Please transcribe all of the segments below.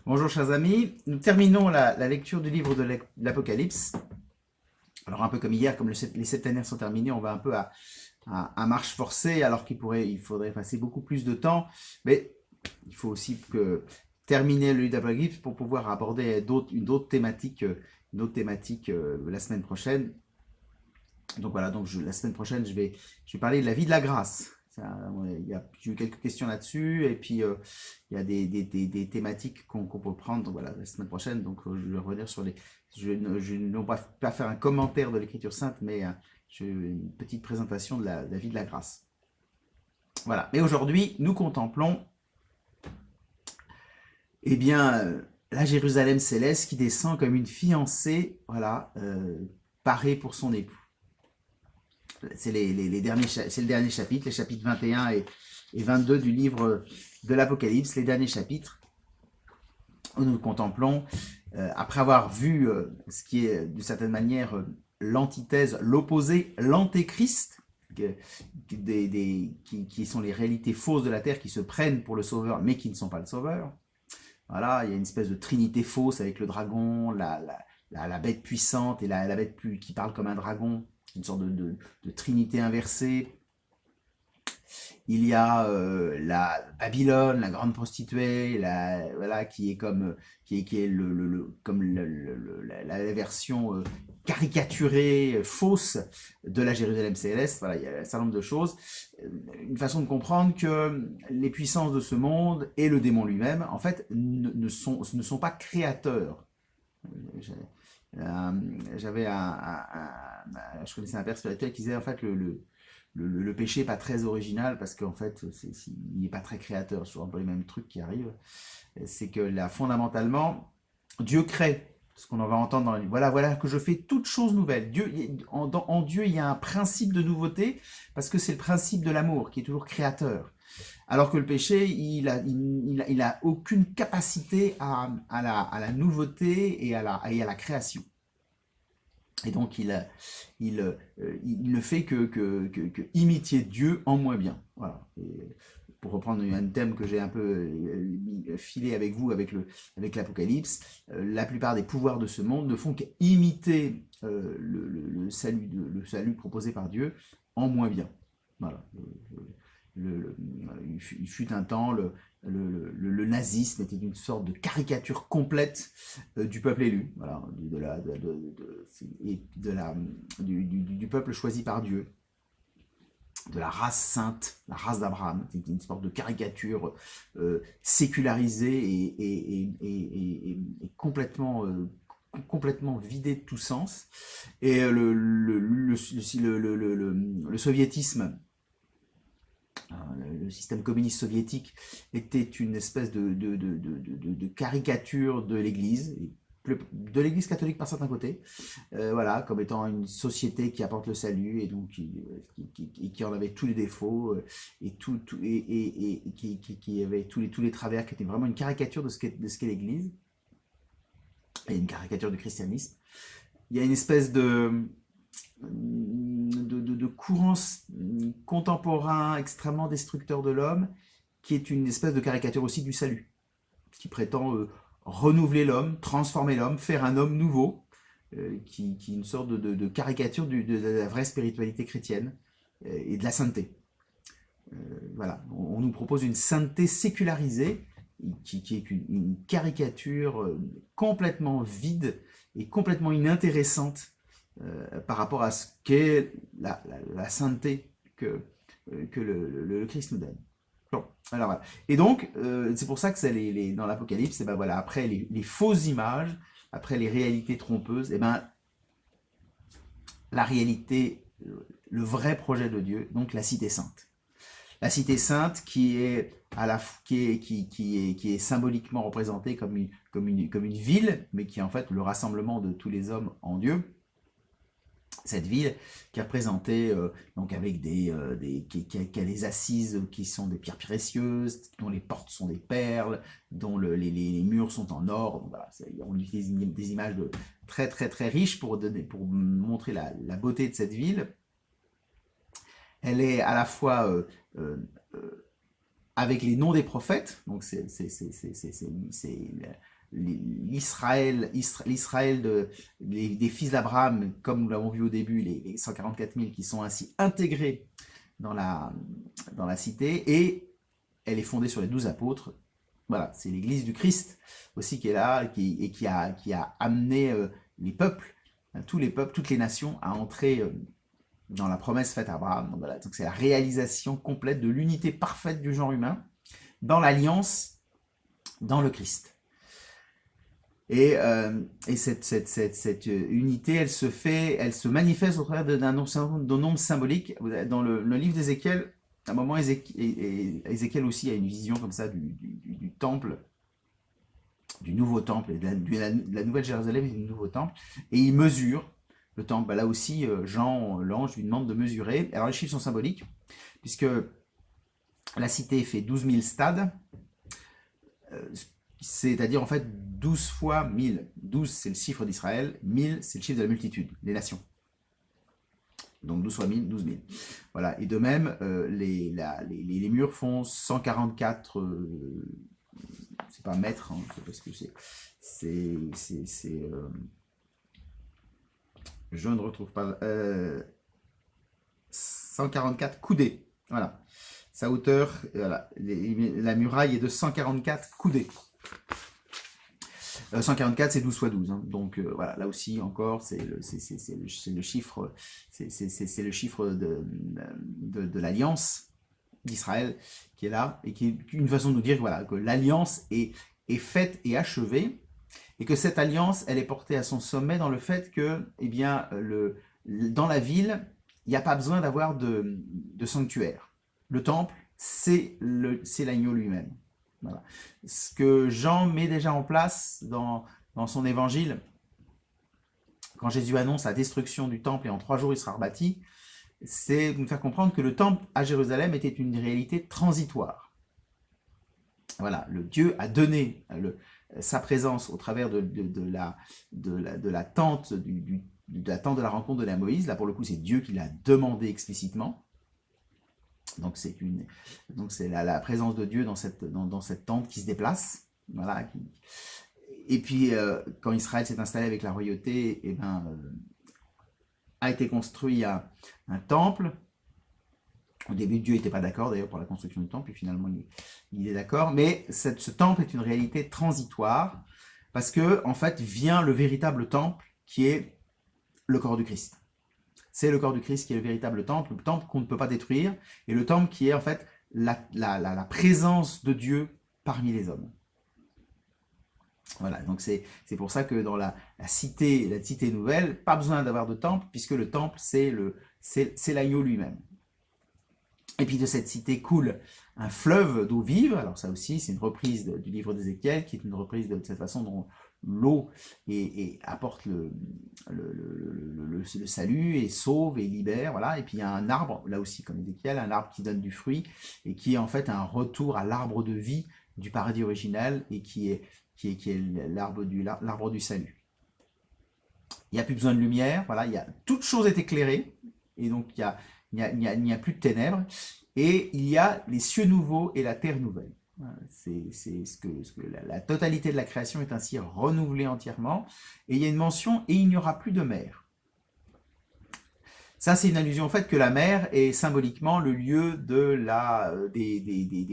Bonjour chers amis, nous terminons la lecture du livre de l'Apocalypse. Alors un peu comme hier, comme les septénaires sont terminés, on va un peu à marche forcée, alors il faudrait passer beaucoup plus de temps. Mais il faut aussi terminer le livre d'Apocalypse pour pouvoir aborder une autre thématique, la semaine prochaine. Donc voilà, la semaine prochaine, je vais parler de la vie de la grâce. J'ai eu quelques questions là-dessus, et puis il y a des thématiques qu'on peut prendre. Donc voilà, la semaine prochaine, donc je vais revenir sur les. Je ne vais pas faire un commentaire de l'Écriture sainte, mais une petite présentation de la vie de la grâce. Voilà. Mais aujourd'hui, nous contemplons, eh bien, la Jérusalem céleste qui descend comme une fiancée, voilà, parée pour son époux. C'est le dernier chapitre, les chapitres 21 et 22 du livre de l'Apocalypse, les derniers chapitres où nous contemplons, après avoir vu ce qui est d'une certaine manière l'antithèse, l'opposé, l'antéchrist, qui sont les réalités fausses de la terre qui se prennent pour le sauveur mais qui ne sont pas le sauveur. Voilà, il y a une espèce de trinité fausse avec le dragon, la bête puissante et la bête qui parle comme un dragon, une sorte de trinité inversée. Il y a la Babylone, la grande prostituée, voilà, qui est comme, qui est comme la version caricaturée, fausse de la Jérusalem céleste. Voilà, il y a un certain nombre de choses. Une façon de comprendre que les puissances de ce monde et le démon lui-même, en fait, ne sont pas créateurs. Euh, J'avais je connaissais un père spirituel qui disait en fait le péché n'est pas très original parce qu'en fait il n'est pas très créateur, sur un peu les mêmes trucs qui arrivent. C'est que là fondamentalement Dieu crée. Ce qu'on en va entendre dans la Bible. Voilà que je fais toute chose nouvelle. En Dieu, il y a un principe de nouveauté parce que c'est le principe de l'amour qui est toujours créateur. Alors que le péché, il a aucune capacité à la nouveauté et à la création. Et donc il ne fait que imiter Dieu en moins bien. Voilà. Et pour reprendre un thème que j'ai un peu filé avec vous, avec l'Apocalypse, la plupart des pouvoirs de ce monde ne font qu'imiter le salut proposé par Dieu en moins bien. Voilà. Il fut un temps, le nazisme était une sorte de caricature complète du peuple élu, voilà, du peuple choisi par Dieu, de la race sainte, la race d'Abraham. C'était une sorte de caricature sécularisée et complètement vidée de tout sens. Et le soviétisme, le système communiste soviétique était une espèce de caricature de l'Église catholique par certains côtés, voilà, comme étant une société qui apporte le salut et donc qui en avait tous les défauts qui avait tous les travers, qui était vraiment une caricature de ce qu'est l'Église et une caricature du christianisme. Il y a une espèce de courant contemporain extrêmement destructeur de l'homme, qui est une espèce de caricature aussi du salut, qui prétend renouveler l'homme, transformer l'homme, faire un homme nouveau, qui est une sorte de caricature de la vraie spiritualité chrétienne et de la sainteté. Voilà, on nous propose une sainteté sécularisée, qui est une caricature complètement vide et complètement inintéressante par rapport à ce qu'est la sainteté que le Christ nous donne. Bon, alors voilà. Et donc, c'est pour ça que dans l'Apocalypse, et ben voilà, après les fausses images, après les réalités trompeuses, et ben la réalité, le vrai projet de Dieu, donc la cité sainte. La cité sainte qui est qui est symboliquement représentée comme une ville, mais qui est en fait le rassemblement de tous les hommes en Dieu. Cette ville qui est représentée donc avec qui a des assises qui sont des pierres précieuses, dont les portes sont des perles, dont les murs sont en or. Donc voilà, on utilise des images très très très riches pour montrer la beauté de cette ville. Elle est à la fois avec les noms des prophètes, donc c'est l'Israël des fils d'Abraham, comme nous l'avons vu au début, les 144 000 qui sont ainsi intégrés dans la cité, et elle est fondée sur les 12 apôtres. Voilà, c'est l'Église du Christ aussi qui est là, et qui a amené les peuples, tous les peuples, toutes les nations à entrer dans la promesse faite à Abraham. Donc voilà, donc c'est la réalisation complète de l'unité parfaite du genre humain dans l'alliance, dans le Christ. Et cette unité, elle se manifeste au travers d'un nombre symbolique. Dans le livre d'Ézéchiel, à un moment, Ézéchiel aussi a une vision comme ça du temple, du nouveau temple, et de la nouvelle Jérusalem et du nouveau temple, et il mesure le temple. Là aussi, Jean, l'ange, lui demande de mesurer. Alors les chiffres sont symboliques, puisque la cité fait 12 000 stades, c'est-à-dire en fait 12 fois 1000. 12 c'est le chiffre d'Israël, 1000 c'est le chiffre de la multitude, des nations. Donc 12 fois 1000, 12 000. Voilà. Et de même, les murs font 144, c'est pas mètres, hein, parce que je ne retrouve pas, 144 coudées. Voilà. Sa hauteur, voilà, la muraille est de 144 coudées. 144 c'est 12 fois 12, hein. Donc voilà, là aussi encore c'est le chiffre, c'est le chiffre de l'alliance d'Israël qui est là, et qui est une façon de nous dire voilà, que l'alliance est faite et achevée, et que cette alliance elle est portée à son sommet dans le fait que eh bien, dans la ville il n'y a pas besoin d'avoir de sanctuaire. Le temple c'est l'agneau lui-même. Voilà. Ce que Jean met déjà en place dans son évangile, quand Jésus annonce la destruction du temple et en 3 jours il sera rebâti, c'est de nous faire comprendre que le temple à Jérusalem était une réalité transitoire. Voilà, le Dieu a donné sa présence au travers de la tente de la tente de la rencontre de la Moïse. Là pour le coup c'est Dieu qui l'a demandé explicitement. Donc c'est la présence de Dieu dans cette tente qui se déplace, voilà. Et puis quand Israël s'est installé avec la royauté, eh ben, a été construit un temple. Au début Dieu n'était pas d'accord d'ailleurs pour la construction du temple, et finalement il est d'accord. Mais ce temple est une réalité transitoire, parce que en fait vient le véritable temple qui est le corps du Christ. C'est le corps du Christ qui est le véritable temple qu'on ne peut pas détruire, et le temple qui est en fait la présence de Dieu parmi les hommes. Voilà, donc c'est pour ça que dans la cité nouvelle, pas besoin d'avoir de temple, puisque le temple c'est l'agneau lui-même. Et puis de cette cité coule un fleuve d'eau vive. Alors ça aussi c'est une reprise du livre d'Ézéchiel, qui est une reprise de cette façon dont l'eau apporte le salut, et sauve et libère, voilà. Et puis il y a un arbre, là aussi comme Ézéchiel, un arbre qui donne du fruit, et qui est en fait un retour à l'arbre de vie du paradis original, et qui est l'arbre du salut. Il n'y a plus besoin de lumière, voilà, toute chose est éclairée, et donc il n'y a plus de ténèbres, et il y a les cieux nouveaux et la terre nouvelle. C'est ce que la totalité de la création est ainsi renouvelée entièrement, et il y a une mention, et il n'y aura plus de mer. Ça c'est une allusion au fait que la mer est symboliquement le lieu des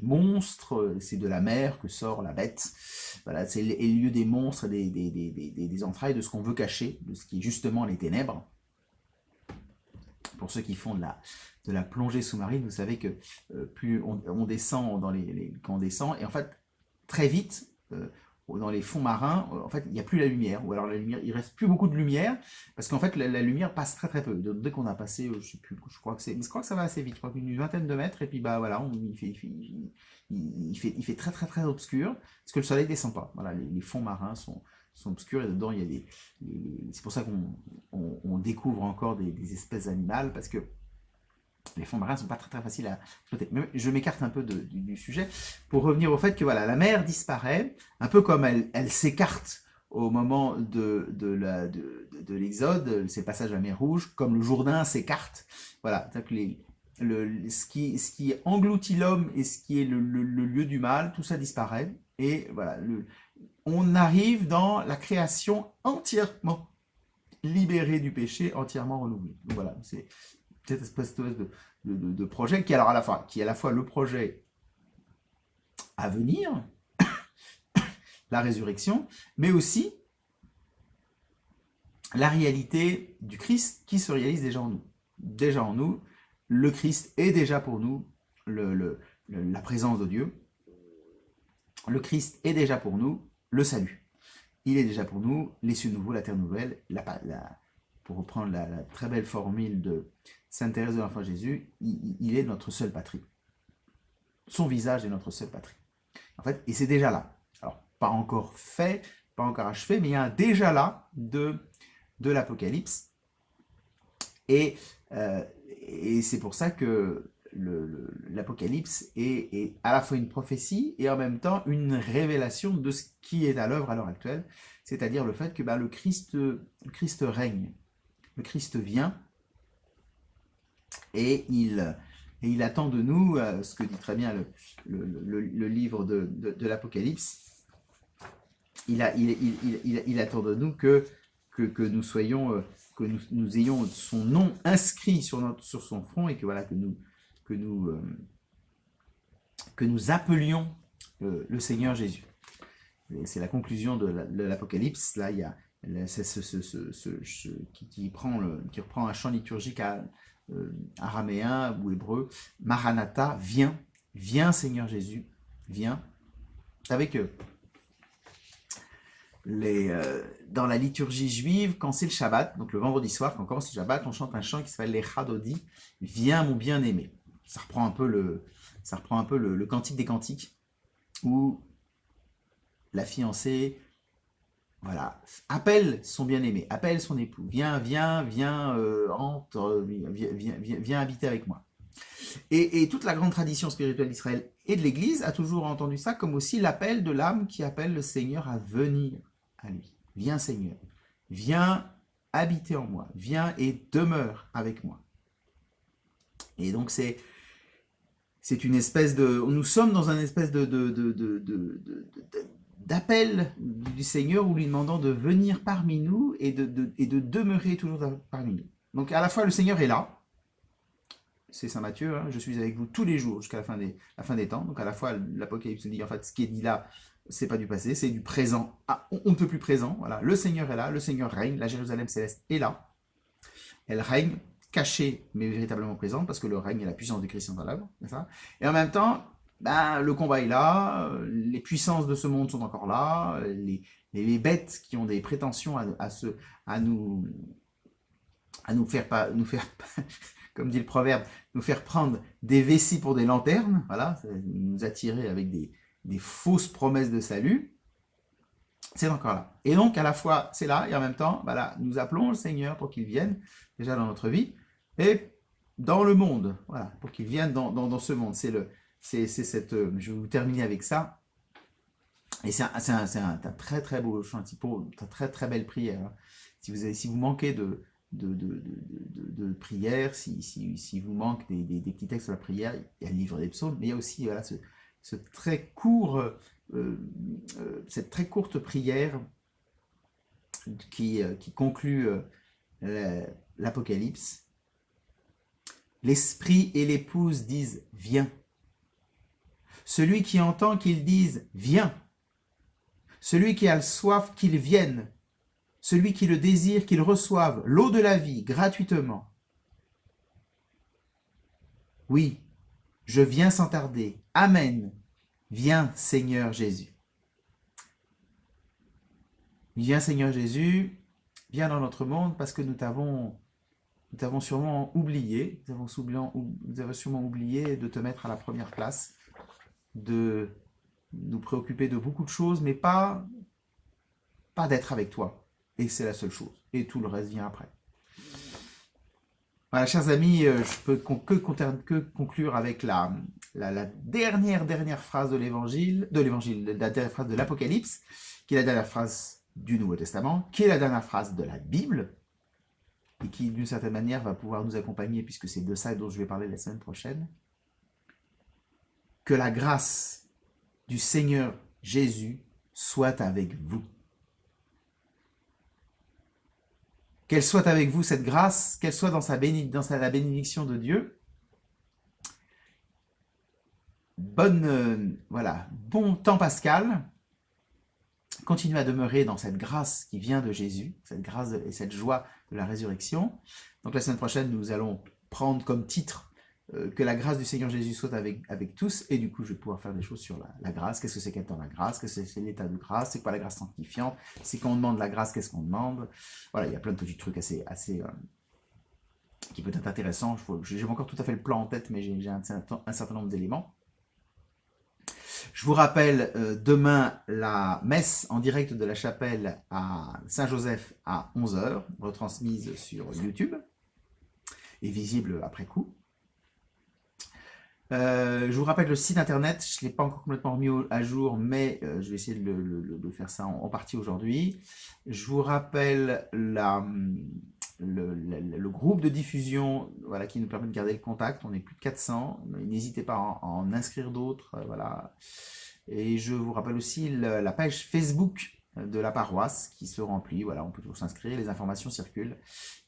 monstres. C'est de la mer que sort la bête. Voilà, c'est le lieu des monstres, des entrailles, de ce qu'on veut cacher, de ce qui est justement les ténèbres. Pour ceux qui font de la plongée sous-marine, vous savez que plus on descend quand on descend, et en fait très vite dans les fonds marins, en fait il n'y a plus la lumière, ou alors la lumière, il reste plus beaucoup de lumière, parce qu'en fait la lumière passe très très peu. Dès qu'on a passé, je sais plus, je crois que ça va assez vite, je crois qu'une vingtaine de mètres, et puis bah voilà, il fait très très très obscur, parce que le soleil descend pas. Voilà, les fonds marins sont obscurs, et dedans il y a c'est pour ça qu'on découvre encore des espèces animales, parce que les fonds marins ne sont pas très très faciles à exploiter. Mais je m'écarte un peu du sujet pour revenir au fait que voilà, la mer disparaît, un peu comme elle s'écarte au moment de l'Exode, c'est le passage à la mer Rouge, comme le Jourdain s'écarte. Voilà, ce qui engloutit l'homme et ce qui est le lieu du mal, tout ça disparaît. Et voilà, on arrive dans la création entièrement libérée du péché, entièrement renouvelée. Donc voilà, c'est cette espèce de projet qui est alors qui est à la fois le projet à venir, la résurrection, mais aussi la réalité du Christ qui se réalise déjà en nous. Déjà en nous, le Christ est déjà pour nous la présence de Dieu. Le Christ est déjà pour nous le salut. Il est déjà pour nous les cieux nouveaux, la terre nouvelle, pour reprendre la très belle formule de Sainte Thérèse de l'Enfant Jésus, il est notre seule patrie. Son visage est notre seule patrie. En fait, et c'est déjà là. Alors, pas encore fait, pas encore achevé, mais il y a un déjà là de l'Apocalypse. Et c'est pour ça que l'Apocalypse est à la fois une prophétie et en même temps une révélation de ce qui est à l'œuvre à l'heure actuelle, c'est-à-dire le fait que le Christ règne, le Christ vient et il attend de nous, ce que dit très bien le livre de l'Apocalypse, il attend de nous que nous soyons, que nous ayons son nom inscrit sur son front et que nous appelions le Seigneur Jésus. C'est la conclusion de l'Apocalypse. Là, il y a qui reprend un chant liturgique araméen ou hébreu. Maranatha, viens Seigneur Jésus, viens. Avec dans la liturgie juive, quand c'est le Shabbat, donc le vendredi soir, quand on commence le Shabbat, on chante un chant qui s'appelle les Chadodi, viens mon bien-aimé. Ça reprend un peu le cantique des cantiques, où la fiancée, voilà, appelle son bien-aimé, appelle son époux, viens, entre, viens habiter avec moi. Et toute la grande tradition spirituelle d'Israël et de l'Église a toujours entendu ça comme aussi l'appel de l'âme qui appelle le Seigneur à venir à lui. Viens Seigneur, viens habiter en moi, viens et demeure avec moi. Et donc c'est une espèce de... Nous sommes dans un espèce d'appel du Seigneur où lui demandant de venir parmi nous et de demeurer toujours parmi nous. Donc à la fois le Seigneur est là, c'est Saint Matthieu, hein, je suis avec vous tous les jours jusqu'à la fin des temps. Donc à la fois l'Apocalypse dit en fait ce qui est dit là, c'est pas du passé, c'est du présent. On ne peut plus présent. Voilà, le Seigneur est là, le Seigneur règne, la Jérusalem céleste est là. Elle règne cachée mais véritablement présente parce que le règne et la puissance du Christ sont à l'œuvre. Et en même temps, le combat est là, les puissances de ce monde sont encore là, les bêtes qui ont des prétentions à nous faire comme dit le proverbe, nous faire prendre des vessies pour des lanternes, voilà, nous attirer avec des fausses promesses de salut, c'est encore là. Et donc, à la fois, c'est là, et en même temps, voilà, nous appelons le Seigneur pour qu'il vienne, déjà dans notre vie, et dans le monde, voilà, pour qu'il vienne dans ce monde. C'est cette, je vais vous terminer avec ça, et c'est un très très beau chant, une très très belle prière. Hein. Si vous manquez de prière, si vous manque des petits textes de la prière, il y a le livre des psaumes, mais il y a aussi voilà, cette très courte prière qui conclut l'Apocalypse. L'esprit et l'épouse disent « Viens ». Celui qui entend qu'ils disent « Viens ». Celui qui a soif qu'il vienne. Celui qui le désire, qu'il reçoive l'eau de la vie gratuitement. Oui, je viens sans tarder. Amen. Viens, Seigneur Jésus. Viens, Seigneur Jésus, viens dans notre monde parce que nous t'avons sûrement oublié, nous avons sûrement oublié de te mettre à la première place, de nous préoccuper de beaucoup de choses, mais pas d'être avec toi. Et c'est la seule chose. Et tout le reste vient après. Voilà, chers amis, je peux que conclure avec la dernière phrase de l'évangile, la dernière phrase de l'Apocalypse, qui est la dernière phrase du Nouveau Testament, qui est la dernière phrase de la Bible, et qui, d'une certaine manière, va pouvoir nous accompagner, puisque c'est de ça dont je vais parler la semaine prochaine. Que la grâce du Seigneur Jésus soit avec vous. Qu'elle soit avec vous, cette grâce, qu'elle soit dans la bénédiction de Dieu. Bon temps pascal. Continuez à demeurer dans cette grâce qui vient de Jésus, cette grâce et cette joie de la résurrection. Donc la semaine prochaine, nous allons prendre comme titre que la grâce du Seigneur Jésus soit avec tous, et du coup je vais pouvoir faire des choses sur la grâce. Qu'est-ce que c'est qu'être dans la grâce? Qu'est-ce que c'est l'état de grâce? C'est quoi la grâce sanctifiante? C'est quand on demande la grâce, qu'est-ce qu'on demande? Voilà, il y a plein de petits trucs assez qui peut être intéressant. J'ai encore tout à fait le plan en tête, mais j'ai un certain nombre d'éléments. Je vous rappelle demain la messe en direct de la chapelle à Saint-Joseph à 11 h, retransmise sur YouTube et visible après coup. Je vous rappelle le site internet, je ne l'ai pas encore complètement remis à jour, mais je vais essayer de faire ça en partie aujourd'hui. Je vous rappelle le groupe de diffusion, voilà, qui nous permet de garder le contact. On est plus de 400, n'hésitez pas à en inscrire d'autres, voilà. Et je vous rappelle aussi la page Facebook de la paroisse qui se remplit, voilà, on peut toujours s'inscrire, les informations circulent.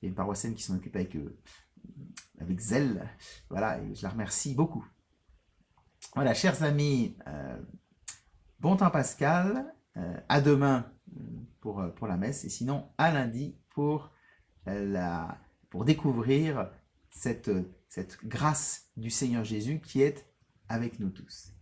Il y a une paroissienne qui s'en occupe avec zèle, voilà, et je la remercie beaucoup. Voilà, chers amis, bon temps pascal, à demain pour la messe, et sinon à lundi pour découvrir cette grâce du Seigneur Jésus qui est avec nous tous.